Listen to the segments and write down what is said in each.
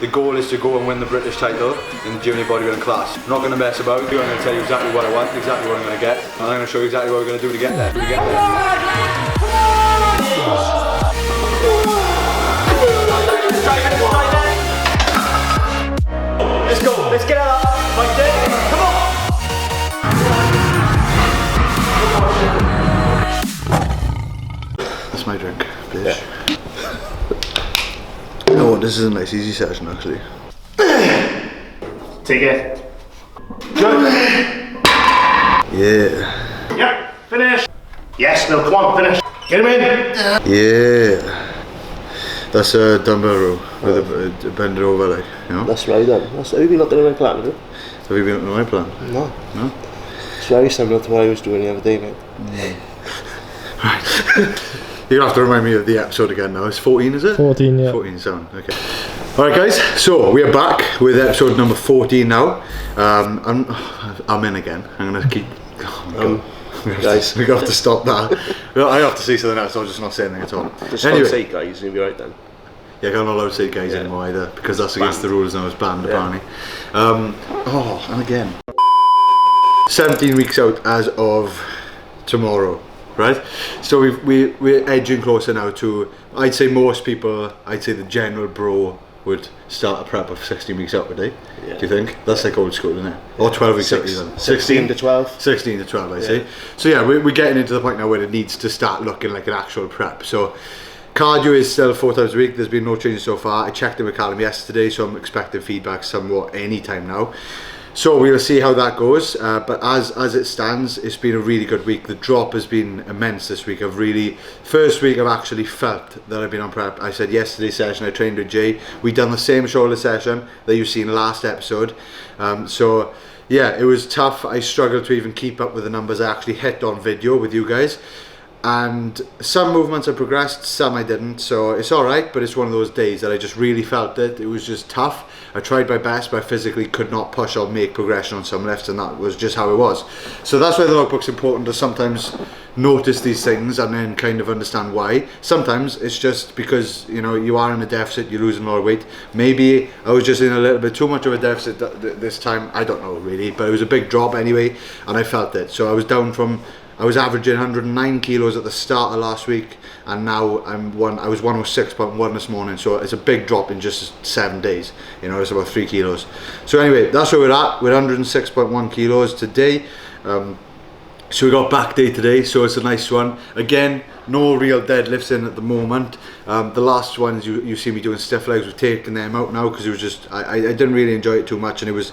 The goal is to go and win the British title in the junior bodybuilding class. I'm not going to mess about. I'm going to tell you exactly what I want, exactly what I'm going to get, and I'm going to show you exactly what we're going to do to get there. Let's go. Let's get out. Right there. Come on. That's my drink, bitch. Yeah. Oh, this is a nice easy session actually. Take it. Good. Yeah. Yep, finish. Yes, no, come on, finish. Get him in. Yeah. That's a dumbbell row with a bend it over, like, you know? That's right then. Have you been looking at my plan, have you? Have you been looking at my plan? No. No? It's very similar to what I was doing the other day, mate. Right. You're gonna have to remind me of the episode again now. It's 14, is it? 14, yeah. 14 sound, okay. Alright guys, so we are back with episode number 14 now. I'm in again. I'm gonna keep... guys, we have to stop that. I have to say something else, so I'll just not say anything at all. Just anyway, don't say guys, you'll be right then. Yeah, I'm not allowed to say guys anymore either, because that's against the rules now, it's banned apparently. And again. 17 weeks out as of tomorrow. Right, so we're edging closer now to, I'd say most people, I'd say the general bro would start a prep of 16 weeks out a day. Yeah. Do you think? That's like old school, isn't it? Or 12 weeks out even. 16 to 12. 16 to 12, I say. So yeah, we're getting into the point now where it needs to start looking like an actual prep. So cardio is still 4 times a week. There's been no changes so far. I checked in with Callum yesterday, so I'm expecting feedback somewhat any time now. So we'll see how that goes, but as it stands, it's been a really good week. The drop has been immense this week. First week I've actually felt that I've been on prep. I said yesterday's session I trained with Jay. We done the same shoulder session that you've seen last episode. So yeah, it was tough. I struggled to even keep up with the numbers I actually hit on video with you guys. And some movements I progressed, some I didn't, so it's alright, but it's one of those days that I just really felt it. It was just tough. I tried my best, but I physically could not push or make progression on some lifts, and that was just how it was. So that's why the logbook's important, to sometimes notice these things and then kind of understand why. Sometimes it's just because, you know, you are in a deficit, you're losing a lot of weight. Maybe I was just in a little bit too much of a deficit this time, I don't know really, but it was a big drop anyway, and I felt it. So I was down from, I was averaging 109 kilos at the start of last week, and now I was 106.1 this morning, so it's a big drop in just 7 days. You know, it's about 3 kilos. So anyway, that's where we're at. We're 106.1 kilos today. So we got back day today, so it's a nice one. Again, no real deadlifts in at the moment. The last ones you see me doing stiff legs, we've taken them out now because it was just, I didn't really enjoy it too much, and it was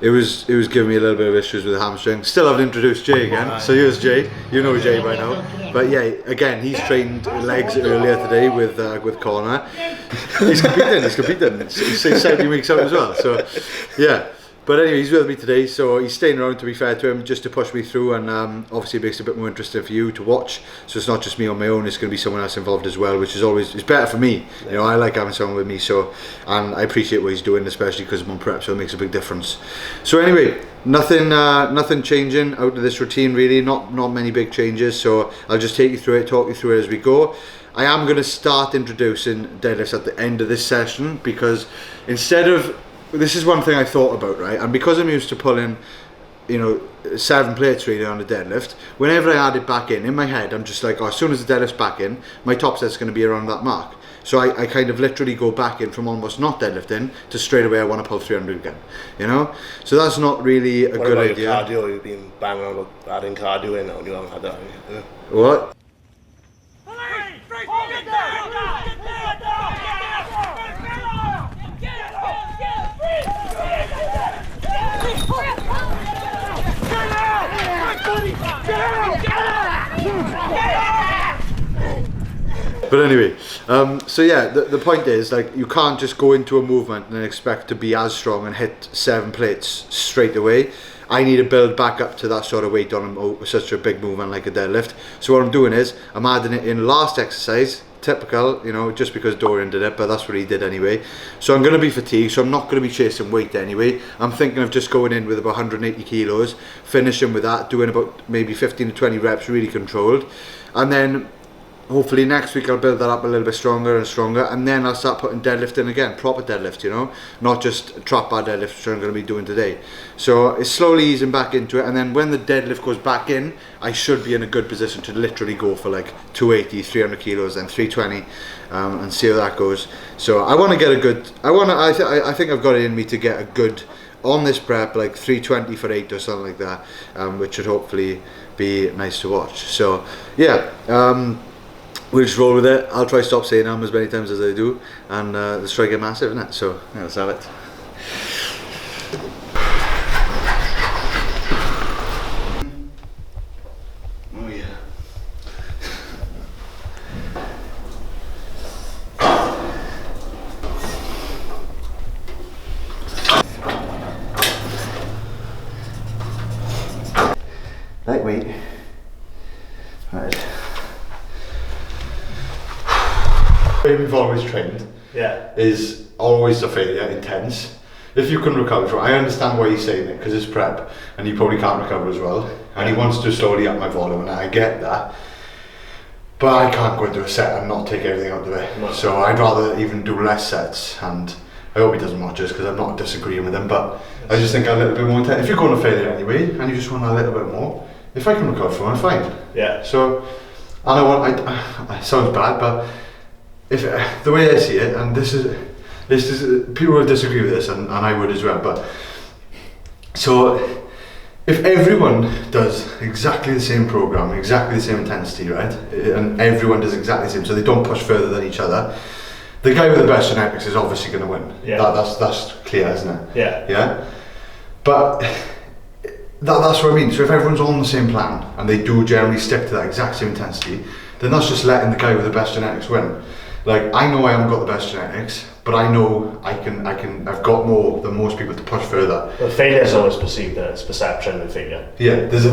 giving me a little bit of issues with the hamstring. Still haven't introduced Jay again, so here's Jay. You know Jay by now. But yeah, again, he's trained legs earlier today with Connor. He's competing. He's 17 weeks out as well, so yeah. But anyway, he's with me today, so he's staying around, to be fair to him, just to push me through, and obviously it makes it a bit more interesting for you to watch. So it's not just me on my own, it's going to be someone else involved as well, which is always, it's better for me. You know, I like having someone with me, so, and I appreciate what he's doing, especially because I'm on prep, so it makes a big difference. So anyway, nothing changing out of this routine really, not many big changes, so I'll just take you through it, talk you through it as we go. I am going to start introducing deadlifts at the end of this session, because instead of, this is one thing I thought about, right? And because I'm used to pulling, you know, 7 plates really on a deadlift, whenever I add it back in my head, I'm just like, oh, as soon as the deadlift's back in, my top set's going to be around that mark. So I kind of literally go back in from almost not deadlifting to straight away I want to pull 300 again, you know? So that's not really a good idea. What about your cardio? You've been banging on adding cardio in now and you haven't had that. Yeah. What? But anyway, so yeah, the point is, like, you can't just go into a movement and expect to be as strong and hit 7 plates straight away. I need to build back up to that sort of weight on such a big movement like a deadlift. So what I'm doing is, I'm adding it in last exercise, typical, you know, just because Dorian did it, but that's what he did anyway. So I'm going to be fatigued, so I'm not going to be chasing weight anyway. I'm thinking of just going in with about 180 kilos, finishing with that, doing about maybe 15 to 20 reps really controlled, and then hopefully next week I'll build that up a little bit stronger and stronger, and then I'll start putting deadlift in again, proper deadlift, you know, not just trap bar deadlift, which I'm going to be doing today. So it's slowly easing back into it, and then when the deadlift goes back in, I should be in a good position to literally go for like 280, 300 kilos, and 320, and see how that goes. So I want to get a good, I think I've got it in me to get a good, on this prep, like 320 for 8 or something like that, which should hopefully be nice to watch. So yeah, we'll just roll with it. I'll try stop saying as many times as I do, and let's try to get massive, isn't it? So yeah, let's have it. Oh yeah. Lightweight. Right. The way we've always trained is always a failure, intense. If you can recover from it, I understand why he's saying it, because it's prep and you probably can't recover as well, and he wants to slowly up my volume, and I get that, but I can't go into a set and not take everything out of it. No. So I'd rather even do less sets, and I hope he doesn't watch this because I'm not disagreeing with him, but I just think a little bit more intense. If you're going to failure anyway and you just want a little bit more, if I can recover from it, fine. Yeah. So, and I want, it sounds bad, but if the way I see it, and this is people will disagree with this, and I would as well, but so if everyone does exactly the same program, exactly the same intensity, right, and everyone does exactly the same, so they don't push further than each other, the guy with the best genetics is obviously going to win. Yeah. That's clear, isn't it? Yeah. Yeah. But that's what I mean. So if everyone's on the same plan and they do generally stick to that exact same intensity, then that's just letting the guy with the best genetics win. Like, I know I haven't got the best genetics, but I know I've got more than most people to push further. But failure is always perceived as perception of failure. Yeah, there's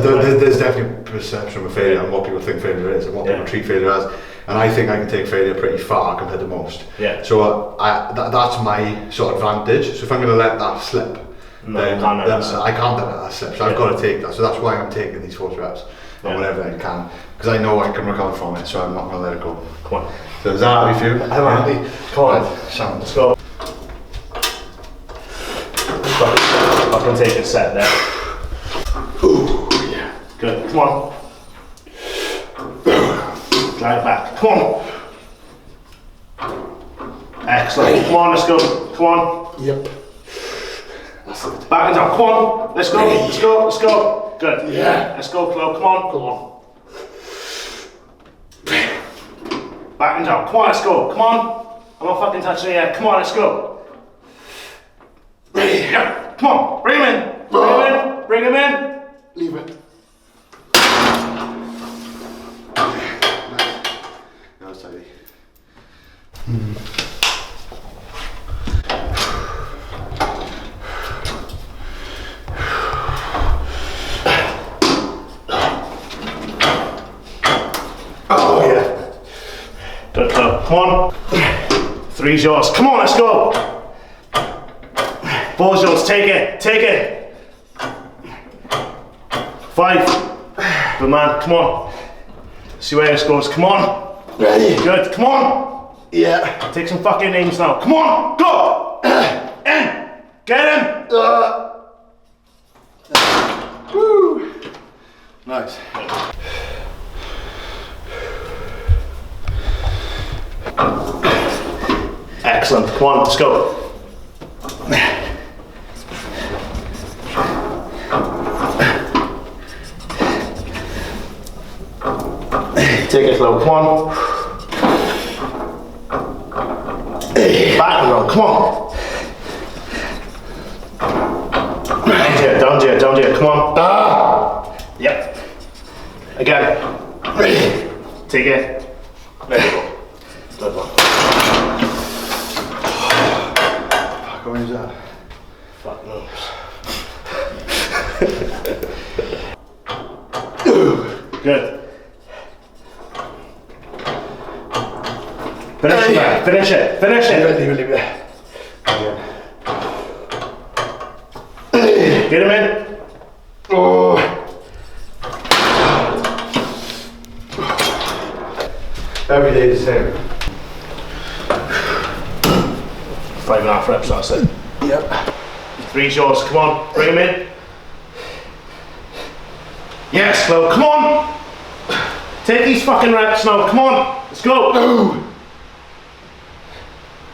definitely perception of failure and what people think failure is and what people treat failure as. And I think I can take failure pretty far compared to most. Yeah. So that's my sort of advantage. So if I'm going to let that slip, then I can't let that slip. So I've got to take that. So that's why I'm taking these 40 reps and whatever I can, because I know I can recover from it. So I'm not going to let it go. Come on. So is that happy for you? I'm happy. Come on. Right, let's go. I can take a set there. Ooh, yeah. Good. Come on. Drive it back. Come on. Excellent. Come on, let's go. Come on. Yep. That's it. Back and down. Come on. Let's go. Let's go. Let's go. Good. Yeah. Let's go, Chloe. Come on. Come on. Back and down. Come on, let's go. Come on. I'm not fucking touching it yet. Come on, let's go. Yeah. Come on. Bring him in. Bring him in. Bring him in. Leave it. That was tidy. Oh yeah. Good, come on. 3's yours. Come on, let's go. 4's yours. Take it. Take it. 5. Good man. Come on. See where this goes. Come on. Ready. Good. Come on. Yeah. Take some fucking names now. Come on. Go. In. Get him. Woo. Nice. Excellent. Come on, let's go. Take it slow. Come on. Back and roll. Come on. Down to it. Down to it. Come on. Yep. Again. Take it. There you go. Good one. What is that? Fuck knows. Good. Finish it, man. Finish it. Finish it. Leave it. Get him in. Oh. stays the same. 5.5 reps, that's it. Yep. 3 shots, come on, bring him in. Yes, Llew, come on! Take these fucking reps now, come on, let's go! No.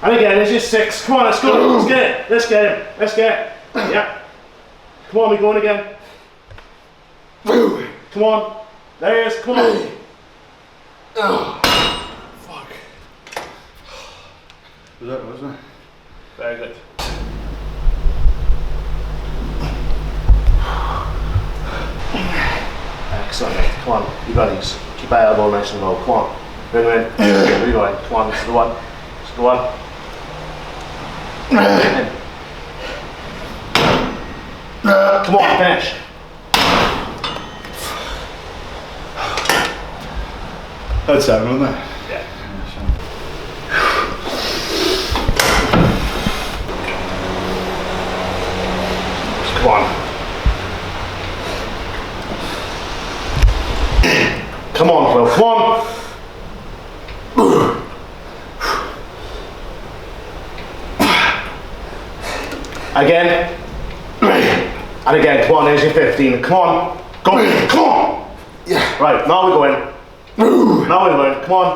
And again, there's your 6, come on, let's go, let's get it, let's get him, let's get it. Yeah. Come on, we're going again. Come on, there he is, come on. Oh, fuck. Was that, wasn't it? Very good. Excellent, mate. Come on, you got these. Keep that elbow nice and low. Come on. Bring him in. Where you going? Come on, this is the one. This is the one. Bring him in. Come on, finish. That's 7, wasn't it? Yeah. Come on. Come on, Llew, come on! Again. And again, come on, there's your 15. Come on. Go, come on! Yeah. Right, now we're going. Now we're going, come on.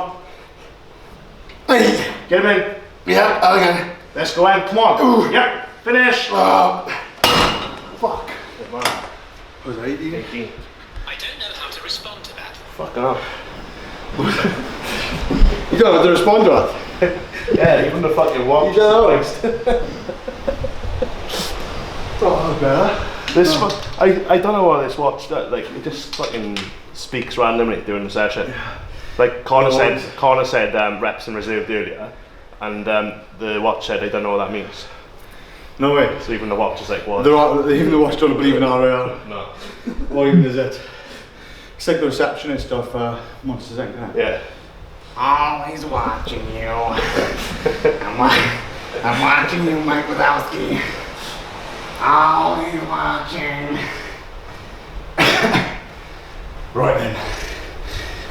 Get him in. Yeah, again. Let's go in, come on. Yep, finish. Fuck. Good man. Was it 18? 18. I don't know how to respond to that. Fucking hell. You don't have to respond to that. Yeah, even the fucking watch. You don't. Oh, better. This I don't know why this watch that like it just fucking speaks randomly during the session. Like Connor said reps and reserved earlier, and the watch said I don't know what that means. No way. So even the watch is like what? Even the watch don't believe in RAR. No. What even is it? It's like the receptionist of Monsters Inc. Isn't it? Yeah. Always watching you. I'm watching you, Mike Wazowski. Always watching. Right then.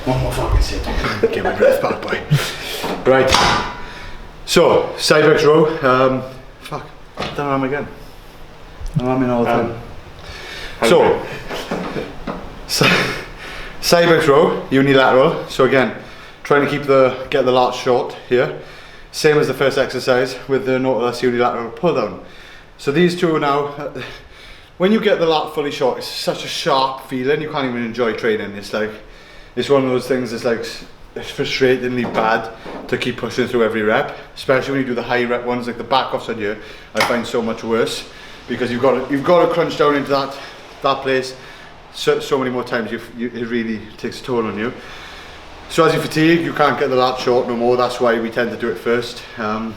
One more fucking sit. Get my breath back, boy. Right. So, side bench row. Fuck. I don't know again. I'm in all the time. So, side bench row, unilateral. So again, trying to get the lats short here. Same as the first exercise with the Nautilus unilateral pull down. So these two are now, when you get the lat fully short, it's such a sharp feeling, you can't even enjoy training. It's like, it's one of those things that's like, it's frustratingly bad to keep pushing through every rep, especially when you do the high rep ones, like the back offs on here, I find so much worse, because you've got to crunch down into that place so many more times, it really takes a toll on you. So as you fatigue, you can't get the lat short no more, that's why we tend to do it first.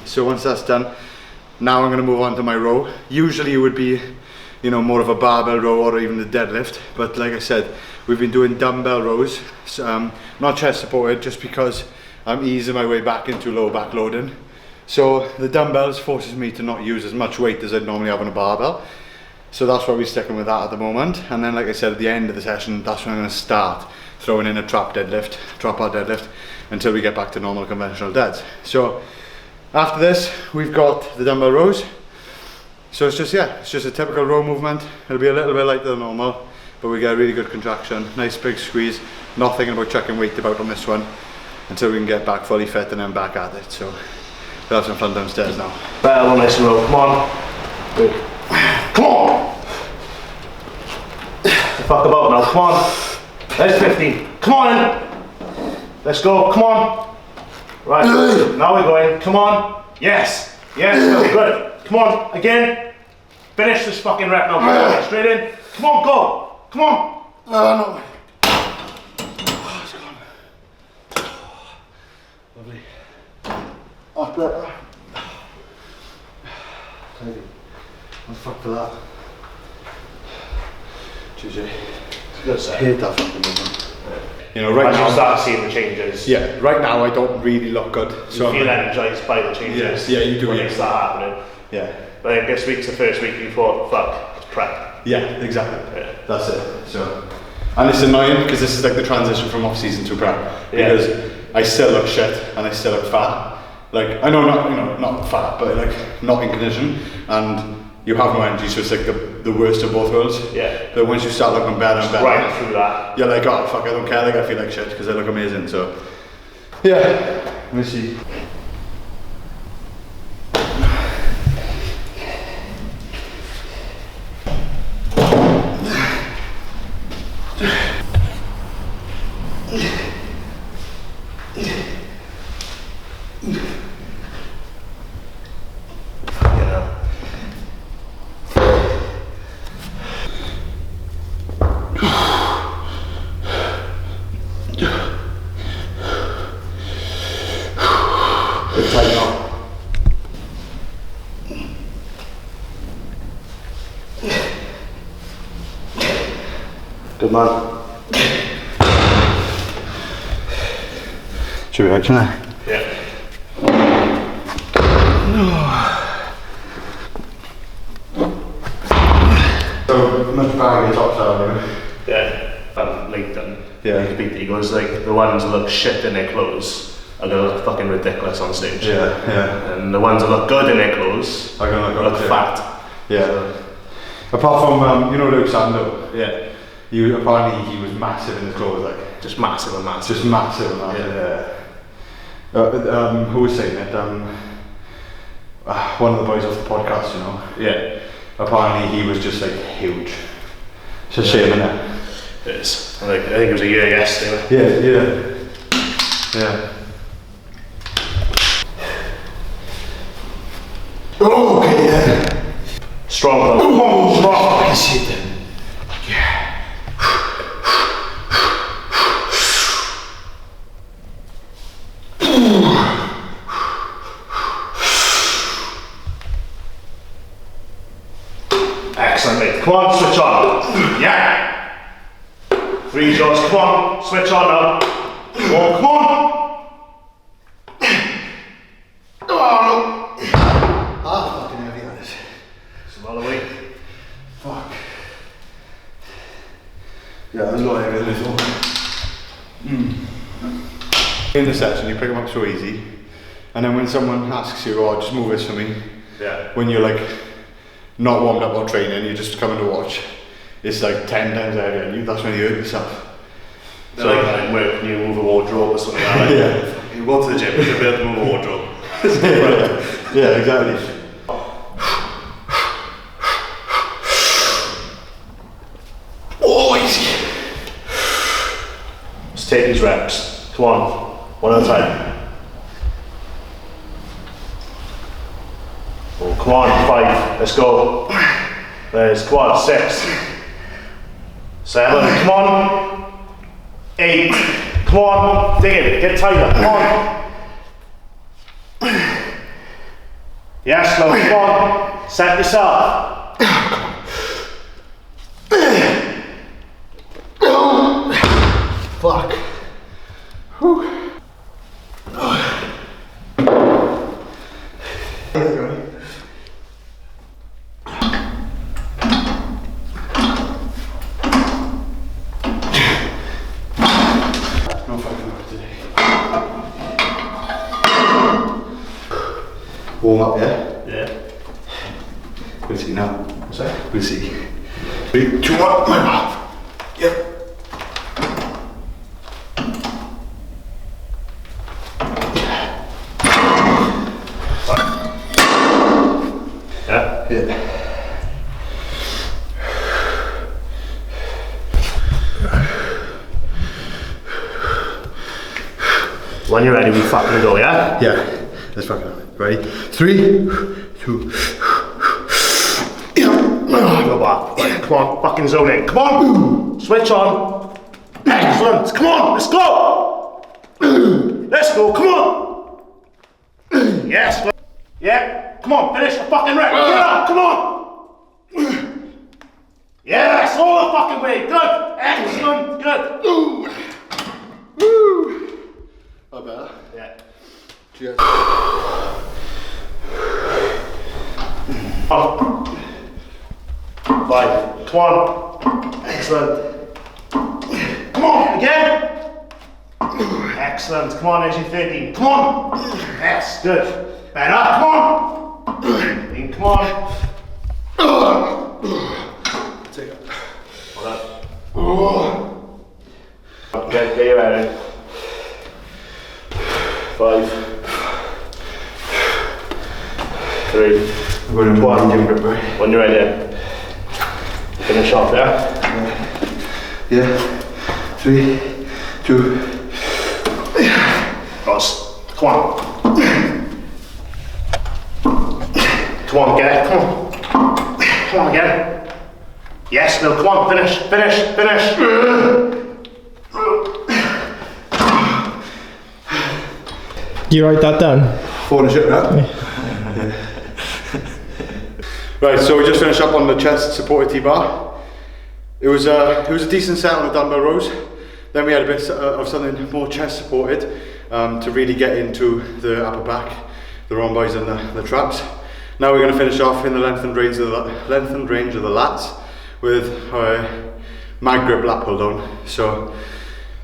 So once that's done, now I'm going to move on to my row. Usually it would be, you know, more of a barbell row or even the deadlift, but like I said, we've been doing dumbbell rows, not chest supported, just because I'm easing my way back into low back loading. So the dumbbells forces me to not use as much weight as I'd normally have on a barbell. So that's why we're sticking with that at the moment. And then like I said, at the end of the session, that's when I'm going to start throwing in a drop bar deadlift, until we get back to normal conventional deads. So after this, we've got the dumbbell rows. So it's just a typical row movement. It'll be a little bit lighter than normal, but we get a really good contraction, nice big squeeze. Not thinking about chucking weight about on this one until we can get back fully fit and then back at it. So we'll have some fun downstairs now. Better on this row, come on. Good. Come on! Fuck about now, come on. There's 15. Come on in. Let's go, come on. Right, now we're going, come on. Yes, yes, good. Come on, again. Finish this fucking rep now. Straight in. Come on, go. Come on. No. Oh, it's gone. Lovely. Oh, better. Tidy. What the fuck for that? GG. Good I hate that fucking movement. You know, right now, you start seeing the changes. Yeah, right now I don't really look good. So you feel energized by the changes. Yeah, you do. When they start happening. Yeah. But I think this week's the first week you thought, fuck, it's prep. Yeah, exactly. Yeah. That's it. So, and it's annoying because this is like the transition from off season to prep. Because I still look shit and I still look fat. Like, I know not fat, but like not in condition, and you have no energy, so it's like the worst of both worlds. Yeah. But once you start looking better and better, right through that, you're like, oh fuck, I don't care, like I feel like shit because I look amazing. So yeah, let me see. It's tight now. good man. Should we action that? Yeah. So much baggy tops out anyway. Yeah. Leighton. Yeah. He goes like, the ones that look shit in their clothes are gonna look fucking ridiculous on stage. Yeah. And the ones that look good in their clothes are gonna look fat. Yeah. So, apart from Llew Sando. yeah. Apparently he was massive in his clothes, like Just massive and massive. just massive and massive. Yeah. Who was saying it? One of the boys off the podcast, you know. Yeah. Apparently he was just like huge. It's a shame, isn't it? It is. I think it was a year yesterday. Yeah. Oh, okay, yeah. Strong though. Oh, strong. I see it then. Excellent, mate. Come on, switch on. Yeah. Freeze yours. Come on, switch on now. Oh, come on. Oh, no. Ah, fucking heavy on it. Some other weight. Fuck. Yeah, that was a lot heavier than I thought. In the session, you pick them up so easy, and then when someone asks you, oh, just move this for me, Yeah. when you're like not warmed up or training, you're just coming to watch, it's like 10 times heavier, and that's when you hurt yourself. So like when you move a wardrobe or something like that. Yeah. You go to the gym, you be able to move a wardrobe. Yeah, exactly. Oh, easy. Let's take these reps. Come on, one at a time. Oh, come on, 5. Let's go. There's quad 6, 7. Come on. 8. Come on. Dig it. Get tighter. Come on. Yes, Llew. Come on. Set yourself. Fuck. Whew. No fucking work today. Warm up, yeah? Yeah. We'll see now. What's that? We'll see. 3, 2, 1, my mouth. Yep. Yeah. Yeah. When you're ready, we fucking go, yeah? Yeah. Let's fucking go. Ready? 3, 2. Go back. Right, come on, fucking zone in. Come on! Switch on. Excellent. Come on, let's go! Let's go, come on! Yes. Yeah, come on, finish the fucking rep. Get up, come on! Yes, all the fucking way. Good. Excellent. Good. Oh, better? Yeah. Cheers. Up. 5. Come on. Excellent. Come on, again. Excellent. Come on, Ep.14. Come on. Yes, good. Better. Come on. Come on. Take it. Get your head in. 5, 3, I'm going to one medium grip, right? when you're ready. Finish off, yeah? Yeah. 3, 2. Ross, come on. Come on, get it. Come on. Come on again. Yes, no, come on, finish. You write that down? Phone shit, right? Right, so we just finished up on the chest supported T-bar. It was a decent set on the dumbbell rows. Then we had a bit of something more chest supported to really get into the upper back, the rhomboids and the traps. Now we're going to finish off in the lengthened range of the lats with mag grip lat pull down. So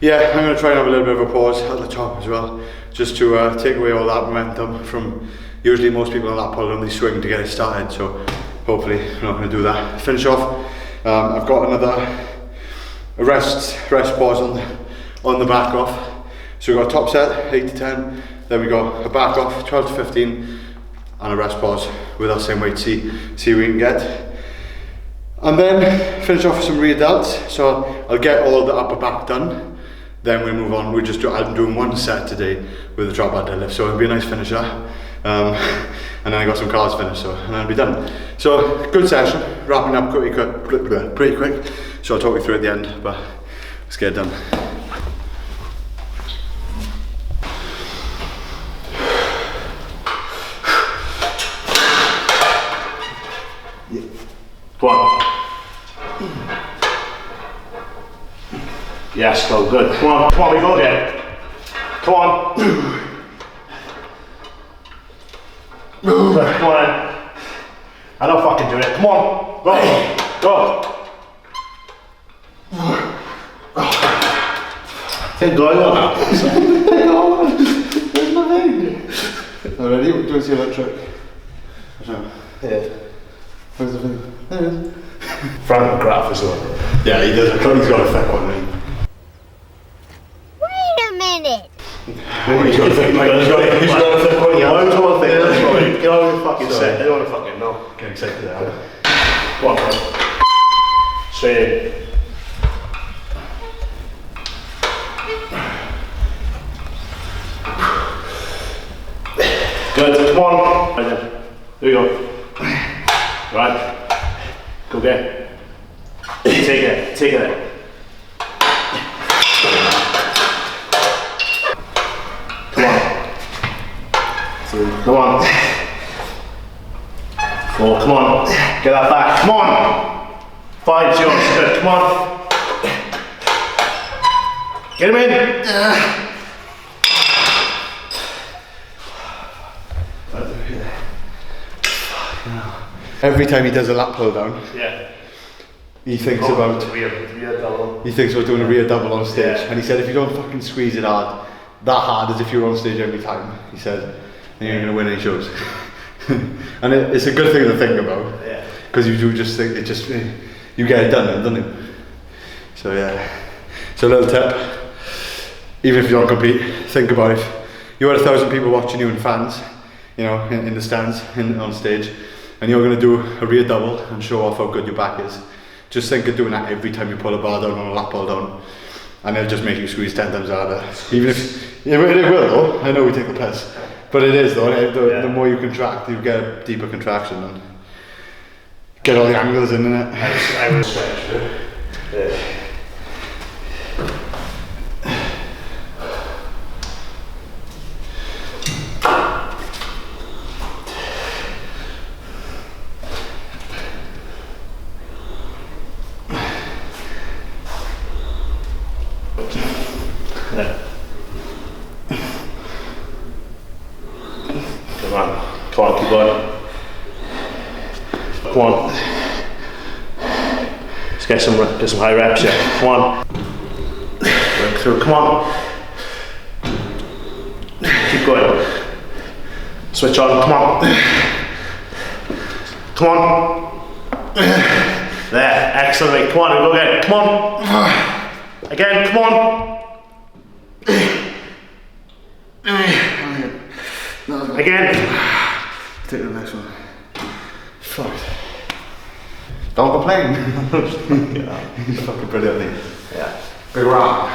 yeah, I'm going to try and have a little bit of a pause at the top as well, just to take away all that momentum from usually most people on lat pull down, they swing to get it started. So hopefully we're not going to do that. Finish off. I've got another rest pause on the back off. So we've got a top set 8 to 10, then we got a back off 12 to 15 and a rest pause with that same weight, see what we can get. And then finish off with some rear delts. So I'll get all the upper back done, then we move on. I'm doing one set today with the drop bar deadlift, so it'll be a nice finisher. And then I got some cars finished, and then I'll be done. So good session, wrapping up pretty quick. So I'll talk you through at the end, but let's get it done. Come on. Yes, go, good. Come on, we go again. Come on. Good, come on. I don't fucking do it. Come on, go. Take going on now. There's nothing. Already? Do you want to see that trick? Yeah. Where's the thing? There it is. Frank McGrath as well. Yeah, he does. He's got a thick one, right? Wait a minute. He's got a thick one. Yeah, I was one thing. Get on with fucking set. You don't want to fucking know. Get excited there. Come on, bro. Straight in. Good, come on. Right then. There we go. Right. Go get it. Take it. Come on. 3, come on. 4, come on. Get that back, come on. 5's yours, good, come on. Get him in. Every time he does a lat pull down, Yeah. he thinks about rear double. doing a rear double on stage. Yeah. And he said if you don't fucking squeeze it that hard as if you were on stage every time, he said, then you're going to win any shows. And it's a good thing to think about. Yeah. Because you do just think, you get it done then, doesn't it? So yeah. So a little tip, even if you don't compete, think about it. You had 1,000 people watching you and fans, you know, in the stands, on stage, and you're going to do a rear double and show off how good your back is. Just think of doing that every time you pull a bar down or a lat pull down, and it'll just make you squeeze 10 times harder. Even if it will though. I know we take the piss, but it is though. The more you contract, you get a deeper contraction and get all the angles in it. I was stretched. Yeah. Come on, keep going. Come on. Let's get some high reps here. Come on. Work through, come on. Keep going. Switch on, come on. Come on. There, excellent. Come on, go again. Come on. Again, come on. Again. Take the next one. Fuck. Don't complain. He's fucking brilliant. Yeah. Big round.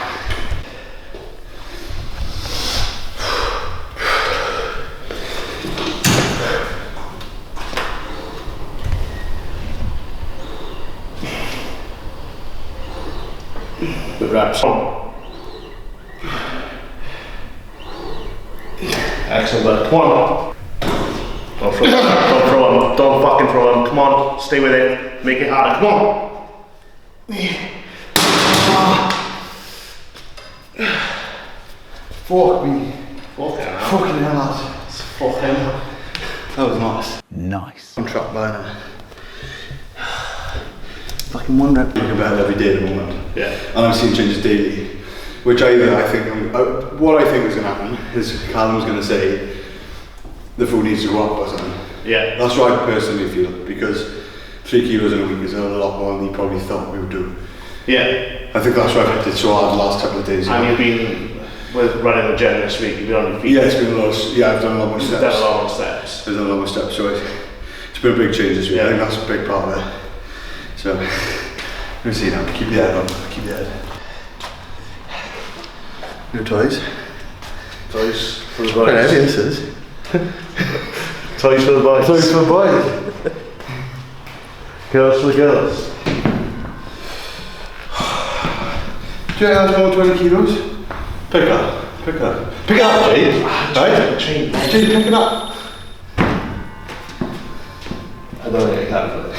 Good reps. Excellent, but come on. Don't throw him. Don't throw him. Don't fucking throw him. Come on, stay with it. Make it harder. Come on. Fuck me. Fucking hell. Fucking hell, lads. Fucking. That was nice. Nice. I'm trapped by now. Fucking one rep. I think about it every day at the moment. Yeah. And I'm seeing changes daily. Which I think, what I think is going to happen is Callum's going to say the food needs to go up or something. Yeah. That's what I personally feel, because 3 kilos in a week is a lot more than he probably thought we would do. Yeah. I think that's why I've hit it so hard the last couple of days. And you've been running the gym this week. You've been on your feet. Yeah, it's been a lot. I've done a lot more steps. You've done a lot more steps. I've done a lot more steps, so it's been a big change this week. I think that's a big part of it. So, let me see now. Keep the head on. Keep the head. Your toys. Toys for the Quite heavy, boys. this is. Toys for the boys. Toys for the boys. Girls for the girls. Do you have more 20 kilos? Pick up. Pick up. Pick it up, Jade. Right? Change. Jade, pick it up. I don't think I can for it.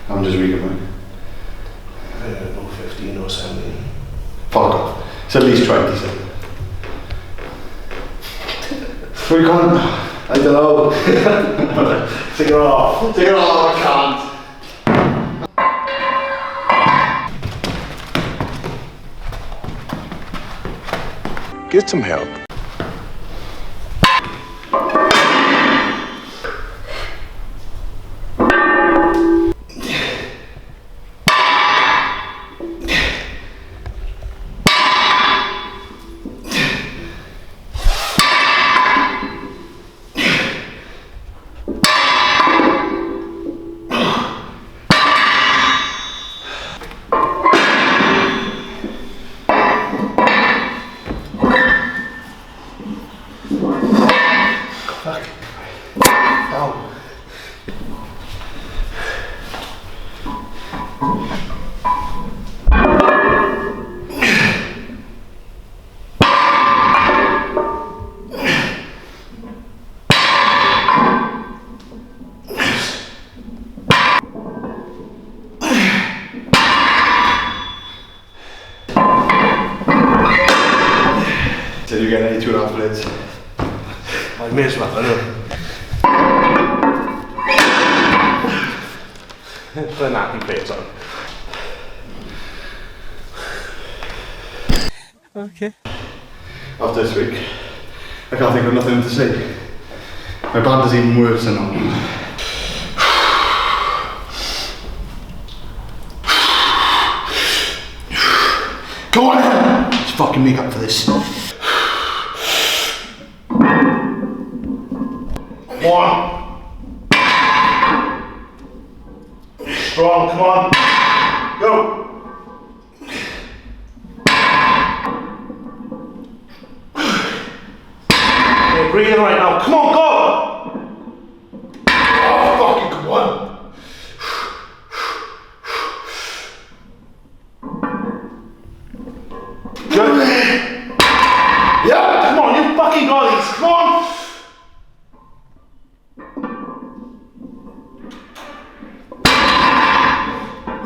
I'm just reading mine. No 15 or 17. Fuck off. It's at least 20, so. Where you going? I don't know. Take it off. Take it off, I can't. Get some help. So you get 82.5 plates. I may as well, I know. Put a nappy plates on. Okay. After this week, I can't think of nothing to say. My band is even worse than normal. Come on then! Let's fucking make up for this. One. Strong, come on. Go. Okay, breathe in right now. Come on, go. Oh, fucking come on. Good. Yeah! Come on, you fucking got these. Come on.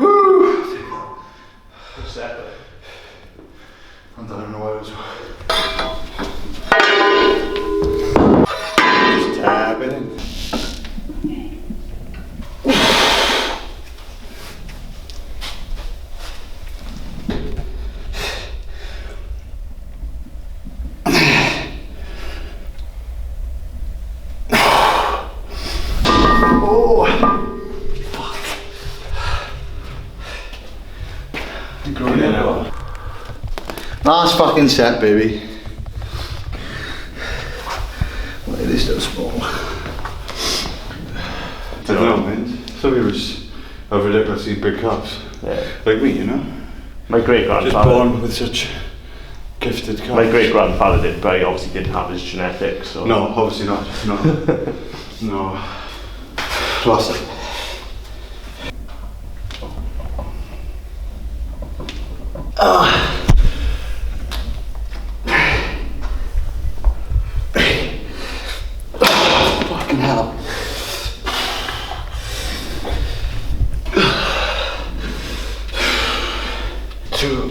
Woo! What's that? I don't know why it was. Last fucking set, baby. Why are they still small? I don't know, man. Some viewers have ridiculously big calves. Yeah. Like me, you know? My great Just grandfather. born with such gifted calves. My great grandfather did, but he obviously didn't have his genetics. So. No, obviously not. No. No. Lost it. Fucking hell. Two.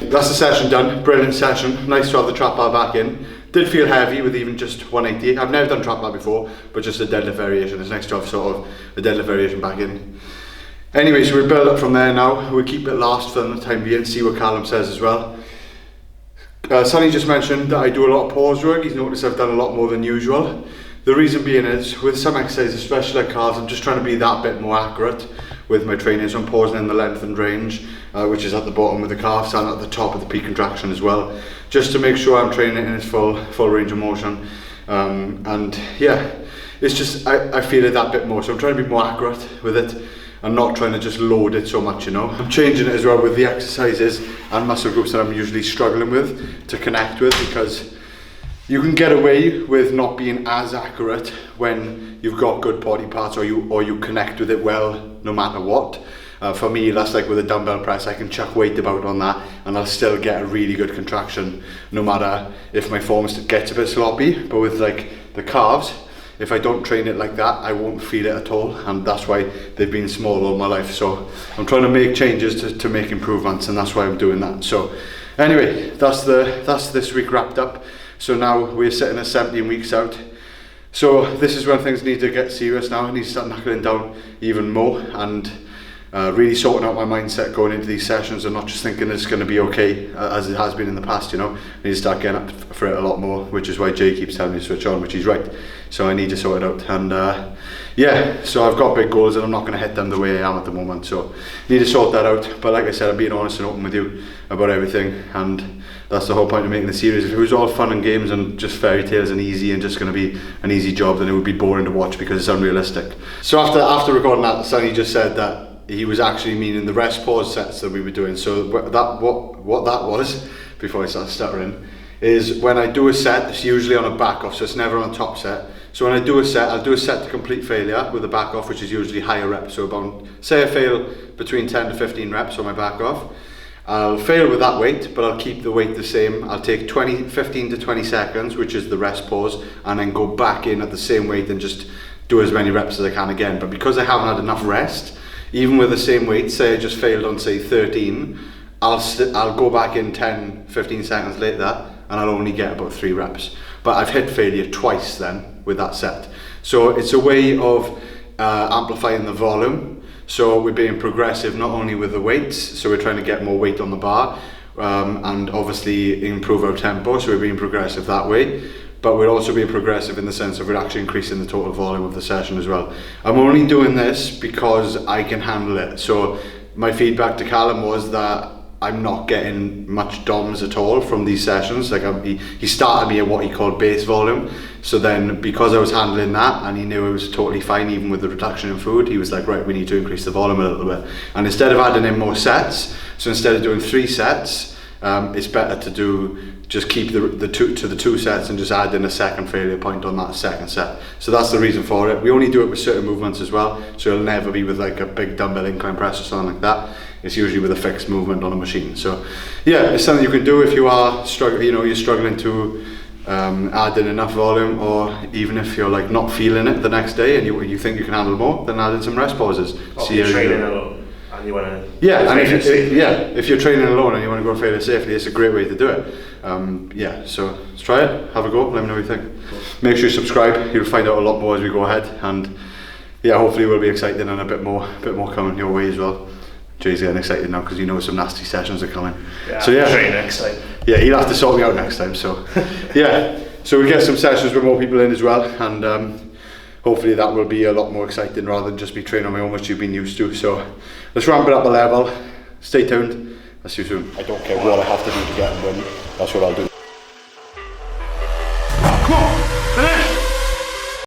That's the session done. Brilliant session. Nice to have the trap bar back in. Did feel heavy with even just 180. I've never done trap bar before, but just a deadlift variation. It's nice to have sort of a deadlift variation back in. Anyway, so we build up from there now. We'll keep it last for the time being, see what Callum says as well. Sonny just mentioned that I do a lot of pause work. He's noticed I've done a lot more than usual. The reason being is, with some exercises, especially like calves, I'm just trying to be that bit more accurate with my training. So I'm pausing in the length and range, which is at the bottom with the calves and at the top of the peak contraction as well, just to make sure I'm training it in its full range of motion. And yeah, it's just, I feel it that bit more. So I'm trying to be more accurate with it and not trying to just load it so much, you know. I'm changing it as well with the exercises and muscle groups that I'm usually struggling with to connect with, because you can get away with not being as accurate when you've got good body parts or you connect with it well no matter what. For me, that's like with a dumbbell press. I can chuck weight about on that and I'll still get a really good contraction no matter if my form gets a bit sloppy. But with like the calves, if I don't train it like that, I won't feel it at all, and that's why they've been small all my life. So I'm trying to make changes to make improvements, and that's why I'm doing that. So anyway, that's this week wrapped up. So now we're sitting at 17 weeks out. So this is when things need to get serious now. I need to start knuckling down even more and really sorting out my mindset going into these sessions and not just thinking it's going to be okay as it has been in the past, you know. I need to start getting up for it a lot more, which is why Jay keeps telling me to switch on, which he's right. So I need to sort it out, and yeah, so I've got big goals and I'm not going to hit them the way I am at the moment, so need to sort that out. But like I said, I'm being honest and open with you about everything, and that's the whole point of making the series. If it was all fun and games and just fairy tales and easy and just going to be an easy job, then it would be boring to watch because it's unrealistic. So after recording that, Sonny just said that he was actually meaning the rest pause sets that we were doing. So what that was, before I start stuttering, is when I do a set, it's usually on a back off, so it's never on a top set. So when I do a set, I'll do a set to complete failure with a back off, which is usually higher reps. So about, say I fail between 10 to 15 reps on my back off, I'll fail with that weight, but I'll keep the weight the same. I'll take 15 to 20 seconds, which is the rest pause, and then go back in at the same weight and just do as many reps as I can again. But because I haven't had enough rest, even with the same weight, say I just failed on say 13, I'll go back in 10, 15 seconds later and I'll only get about 3 reps. But I've hit failure twice then with that set. So it's a way of amplifying the volume. So we're being progressive not only with the weights, so we're trying to get more weight on the bar and obviously improve our tempo, so we're being progressive that way. But we're also being progressive in the sense of we're actually increasing the total volume of the session as well. I'm only doing this because I can handle it. So my feedback to Callum was that I'm not getting much DOMs at all from these sessions. Like he started me at what he called base volume. So then because I was handling that and he knew it was totally fine even with the reduction in food, he was like, right, we need to increase the volume a little bit. And instead of adding in more sets, so instead of doing 3 sets, it's better to just keep the 2 sets and just add in a second failure point on that second set. So that's the reason for it. We only do it with certain movements as well, so it'll never be with like a big dumbbell incline press or something like that. It's usually with a fixed movement on a machine. So yeah, it's something you can do if you are struggling, you know, you're struggling to add in enough volume, or even if you're like not feeling it the next day and you think you can handle more, then add in some rest pauses. If you're training alone and you want to if you're training alone and you want to go failure safely, it's a great way to do it. Yeah, so let's try it, have a go, let me know what you think. Make sure you subscribe, you'll find out a lot more as we go ahead, and yeah, hopefully it will be exciting and a bit more coming your way as well. Jay's getting excited now because he knows some nasty sessions are coming. Yeah, so yeah, train next time. Yeah, he'll have to sort me out next time. So yeah, so we get some sessions with more people in as well, and hopefully that will be a lot more exciting rather than just me training on my own, which you've been used to. So let's ramp it up a level. Stay tuned. I'll see you soon. I don't care what I have to do to get and win. That's what I'll do.